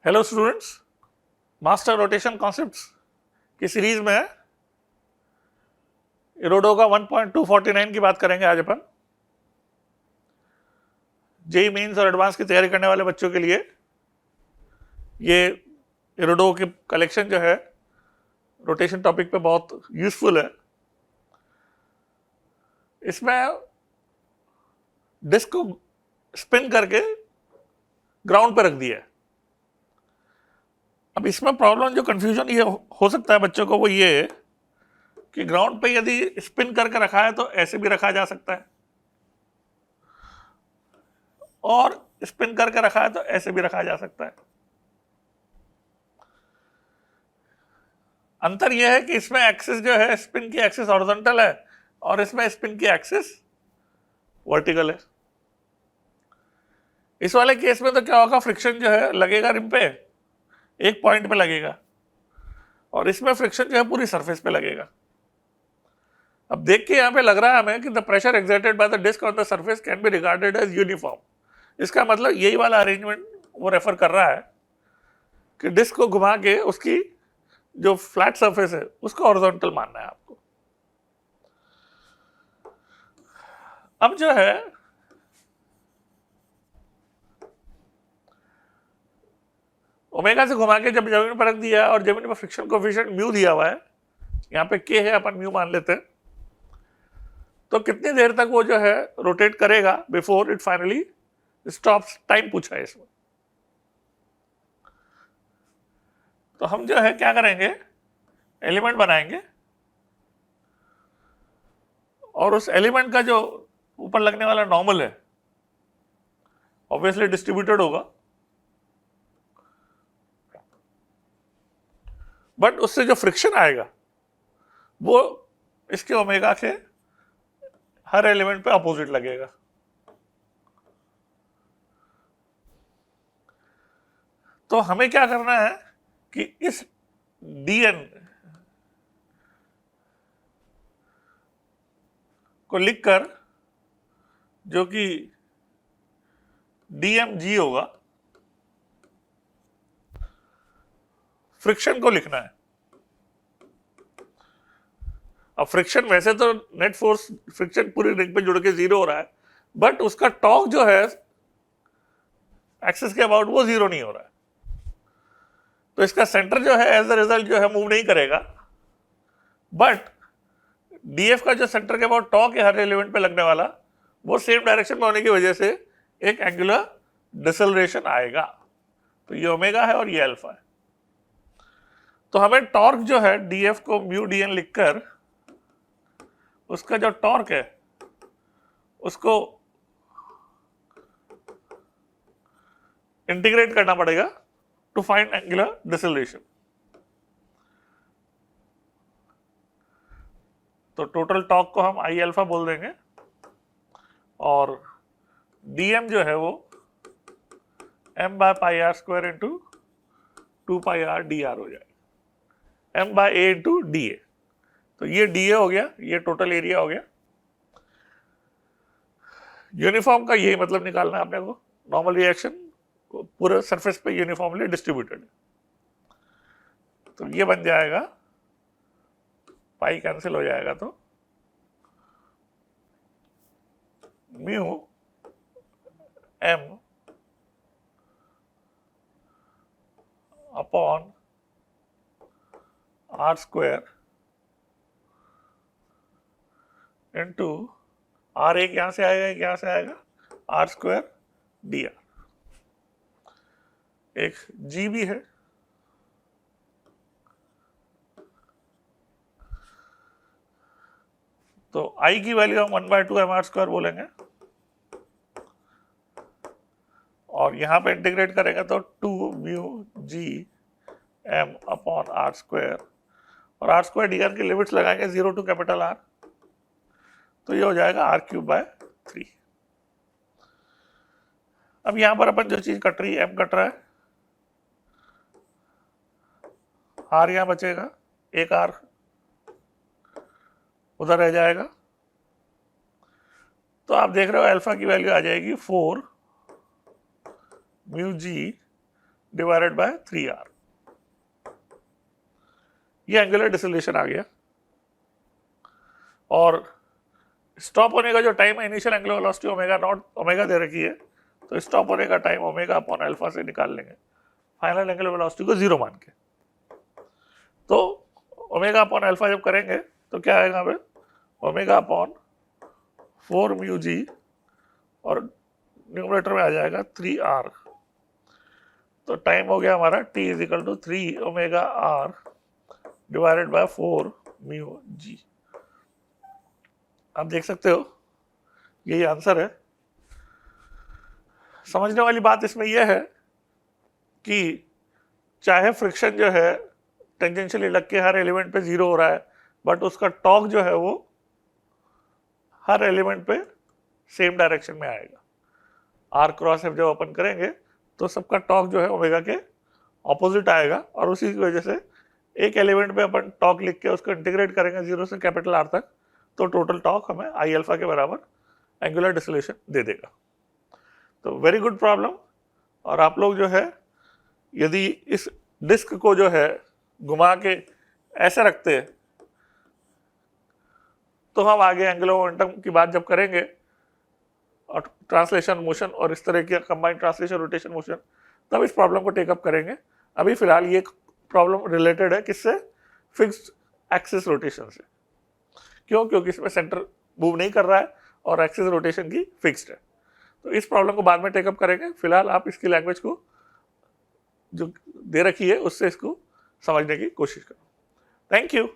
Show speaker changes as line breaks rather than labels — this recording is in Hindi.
Hello students, master rotation concepts की सीरीज में इरोडो का 1.249 की बात करेंगे आज अपन। जेई मेंस और एडवांस की तैयारी करने वाले बच्चों के लिए ये इरोडो की कलेक्शन जो है रोटेशन टॉपिक पे बहुत यूजफुल है। इसमें डिस्क को स्पिन करके ग्राउंड पे रख दिया है। अब इसमें प्रॉब्लम जो कंफ्यूजन ये हो सकता है बच्चों को वो ये है कि ग्राउंड पे यदि स्पिन करके रखा है तो ऐसे भी रखा जा सकता है और स्पिन करके रखा है तो ऐसे भी रखा जा सकता है। अंतर यह है कि इसमें एक्सिस जो है स्पिन की एक्सिस हॉरिजॉन्टल है और इसमें स्पिन की एक्सिस वर्टिकल है। इस वाले केस में तो क्या होगा, फ्रिक्शन जो है लगेगा रिम पे, एक पॉइंट पे लगेगा और इसमें फ्रिक्शन जो है पूरी सरफेस पे लगेगा। अब देख के यहां पे लग रहा है हमें कि the pressure exerted by the disc on the surface can be regarded as uniform. इसका मतलब यही वाला अरेंजमेंट वो रेफर कर रहा है कि डिस्क को घुमा के उसकी जो फ्लैट सरफेस है उसको हॉरिजॉन्टल मानना है आपको। अब जो है ओमेगा से घुमा के जब जमीन पर रख दिया और जमीन पर फ्रिक्शन कोएफिशिएंट म्यू दिया हुआ है, यहां पे के है, अपन म्यू मान लेते हैं, तो कितनी देर तक वो जो है रोटेट करेगा before it finally stops, time पूछा है इसमें। तो हम जो है क्या करेंगे, एलिमेंट बनाएंगे और उस एलिमेंट का जो ऊपर लगने वाला नॉर्मल है ऑब्वियसली डिस्ट्रीब्यूटेड होगा, बट उससे जो फ्रिक्शन आएगा वो इसके ओमेगा के हर एलिमेंट पे अपोजिट लगेगा। तो हमें क्या करना है कि इस dn को लिखकर, जो कि dmg होगा, फ्रिक्शन को लिखना है। अब फ्रिक्शन वैसे तो नेट फोर्स फ्रिक्शन पूरी रिंग पे जुड़ के जीरो हो रहा है, बट उसका टॉर्क जो है एक्सिस के अबाउट वो जीरो नहीं हो रहा है, तो इसका सेंटर जो है एज अ रिजल्ट जो है मूव नहीं करेगा, बट डीएफ का जो सेंटर के अबाउट टॉर्क है हर एलिमेंट पे लगने वाला वो सेम डायरेक्शन में होने की वजह से एक एंगुलर डिसलरेशन आएगा। तो ये ओमेगा है और ये अल्फा है। तो हमें टॉर्क जो है डीएफ को म्यू डीएन लिखकर उसका जो टॉर्क है उसको इंटीग्रेट करना पड़ेगा टू फाइंड एंगुलर डिसलरेशन। तो टोटल टॉर्क को हम आई अल्फा बोल देंगे और डीएम जो है वो m by pi R square into 2 pi R D R हो जाएगा, m by A into D A. तो ये डी ए हो गया, ये टोटल एरिया हो गया। यूनिफॉर्म का यही मतलब निकालना है अपने को, नॉर्मल रिएक्शन पूरे सरफेस पे यूनिफॉर्मली डिस्ट्रीब्यूटेड है। तो ये बन जाएगा, पाई कैंसिल हो जाएगा, तो mu m upon R square into R, एक यहां से आएगा, एक यहां से आएगा, आर स्क्वायर डी आर। एक जी भी है, तो आई की वैल्यू हम 1/2 एम आर स्क्वायर बोलेंगे और यहां पे इंटीग्रेट करेंगे तो 2 mu G M upon R square, और आर स्क्वायर डी आर की लिमिट्स लगाएंगे 0 टू कैपिटल आर, तो ये हो जाएगा आर क्यूब बाय 3। अब यहां पर अपन जो चीज कट रही है, एम कट रहा है, आर यहां बचेगा, एक आर उधर रह जाएगा। तो आप देख रहे हो अल्फा की वैल्यू आ जाएगी 4 mu ji divided by 3r। ये एंगुलर डिसलेशन आ गया। और स्टॉप होने का जो टाइम है, initial angular velocity omega naught, omega दे रखी है, तो स्टॉप होने का टाइम ओमेगा अपॉन अल्फा से निकाल लेंगे फाइनल एंगुलर वेलोसिटी को 0 मान के। तो ओमेगा अपॉन अल्फा जब करेंगे तो क्या आएगा हमें, ओमेगा अपॉन 4 म्यू जी, और न्यूमरेटर में आ जाएगा 3r। तो टाइम हो गया हमारा t is equal to 3 omega r divided by 4 mu g. आप देख सकते हो यही आंसर है। समझने वाली बात इसमें यह है कि चाहे फ्रिक्शन जो है टेंजेंशियली लग के हर एलिमेंट पे 0 हो रहा है, बट उसका टॉर्क जो है वो हर एलिमेंट पे सेम डायरेक्शन में आएगा। आर क्रॉस एफ जब अपन करेंगे तो सबका टॉर्क जो है ओमेगा के ऑपोजिट आएगा, और उसी की वजह से एक एलिमेंट पे अपन टॉर्क लिख के उसको इंटीग्रेट करेंगे 0 से कैपिटल आर तक, तो टोटल टॉर्क हमें आई अल्फा के बराबर एंगुलर डिसलेशन दे देगा। तो वेरी गुड प्रॉब्लम। और आप लोग जो है यदि इस डिस्क को जो है घुमा के ऐसे रखते हैं, तो हम आगे एंगुलर मोमेंटम की बात जब करेंगे और ट्रांसलेशन मोशन और इस तरह की कंबाइंड ट्रांसलेशन रोटेशन मोशन, तब इस प्रॉब्लम को टेकअप करेंगे। अभी फिलहाल ये प्रॉब्लम रिलेटेड है किससे, फिक्स्ड एक्सिस रोटेशन से। क्यों? क्योंकि इसमें सेंटर मूव नहीं कर रहा है और एक्सिस रोटेशन की फिक्स्ड है। तो इस प्रॉब्लम को बाद में टेकअप करेंगे। फिलहाल आप इसकी लैंग्वेज को जो दे रखी है उससे इसको समझने की कोशिश करो। Thank you.